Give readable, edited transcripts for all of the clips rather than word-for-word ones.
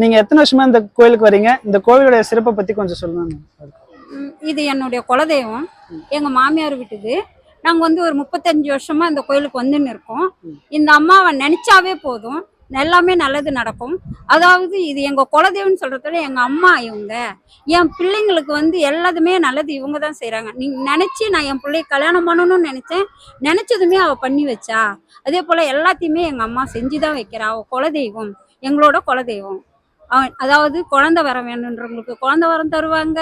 நீங்க எத்தனை வருஷமா இந்த கோயிலுக்கு வரீங்க? இந்த கோவிலுடைய சிறப்பை பத்தி கொஞ்சம் சொல்லுங்க. இது என்னுடைய குலதெய்வம். எங்க மாமியார் வீட்டுது. நாங்க வந்து ஒரு 35 வருஷமா இந்த கோயிலுக்கு வந்துன்னு இருக்கோம். இந்த அம்மாவை நினைச்சாவே போதும், எல்லாமே நல்லது நடக்கும். அதாவது இது எங்க குலதெய்வம்னு சொல்றத எங்க அம்மா இவங்க. என் பிள்ளைங்களுக்கு வந்து எல்லாத்துமே நல்லது இவங்க தான் செய்றாங்க. நீங்க நினைச்சு நான் என் பிள்ளைய கல்யாணம் பண்ணணும்னு நினைச்சேன். நினைச்சதுமே அவ பண்ணி வச்சா. அதே போல எல்லாத்தையுமே எங்க அம்மா செஞ்சுதான் வைக்கிறா. அவ குலதெய்வம், எங்களோட குலதெய்வம். அதாவது குழந்தை வர வேணுன்றவங்களுக்கு குழந்தை வரம் தருவாங்க,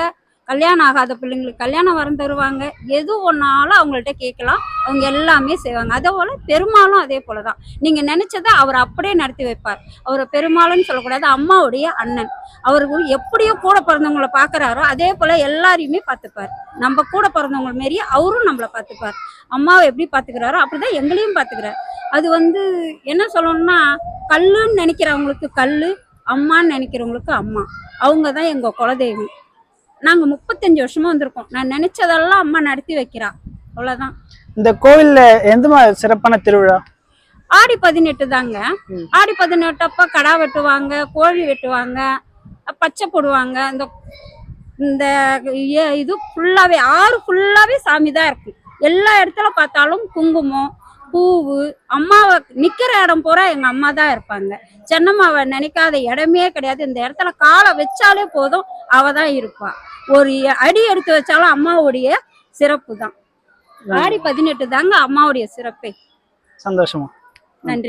கல்யாணம் ஆகாத பிள்ளைங்களுக்கு கல்யாணம் வரம் தருவாங்க. எது ஒன்னாலும் அவங்கள்ட்ட கேட்கலாம், அவங்க எல்லாமே செய்வாங்க. அதே போல பெருமாளும் அதே போலதான். நீங்க நினைச்சதை அவர் அப்படியே நடத்தி வைப்பார். அவரை பெருமாள்னு சொல்லக்கூடாது, அம்மாவுடைய அண்ணன். அவருக்கு எப்படியோ கூட பிறந்தவங்களை பாக்குறாரோ அதே போல எல்லாரையுமே பார்த்துப்பார். நம்ம கூட பிறந்தவங்க மாரி அவரும் நம்மளை பார்த்துப்பார். அம்மாவை எப்படி பாத்துக்கிறாரோ அப்படிதான் எங்களையும் பாத்துக்கிறார். அது வந்து என்ன சொல்லணும்னா, கல்லுன்னு நினைக்கிறவங்களுக்கு கல்லு, அம்மான்னு நினைக்கிறவங்களுக்கு அம்மா. அவங்க தான் எங்க குலதெய்வம். நாங்க 35 வருஷமா வந்திருக்கோம். நான் நினைச்சதெல்லாம் அம்மா நடத்தி வைக்கிறா. அவ்வளவுதான். இந்த கோவில்ல எந்த மாதிரி சிறப்பான திருவிழா? ஆடி 18 தாங்க. ஆடி 18 அப்ப கடா வெட்டுவாங்க, கோழி வெட்டுவாங்க, பச்சை போடுவாங்க. இந்த இந்த இது ஃபுல்லாவே ஆறு ஃபுல்லாவே சாமி தான் இருக்கும். எல்லா இடத்துல பார்த்தாலும் குங்குமம், பூவு, அம்மாவை நிக்கிற இடம் பூரா எங்க அம்மா தான் இருப்பாங்க. சென்னம்மாவை நினைக்காத இடமே கிடையாது. இந்த இடத்துல காலை வச்சாலே போதும், அவ தான் இருப்பா. ஒரு அடி எடுத்து வச்சாலும் அம்மாவுடைய சிறப்பு தான். ஆடி 18 தாங்க அம்மாவுடைய சிறப்பே. சந்தோஷமா. நன்றி.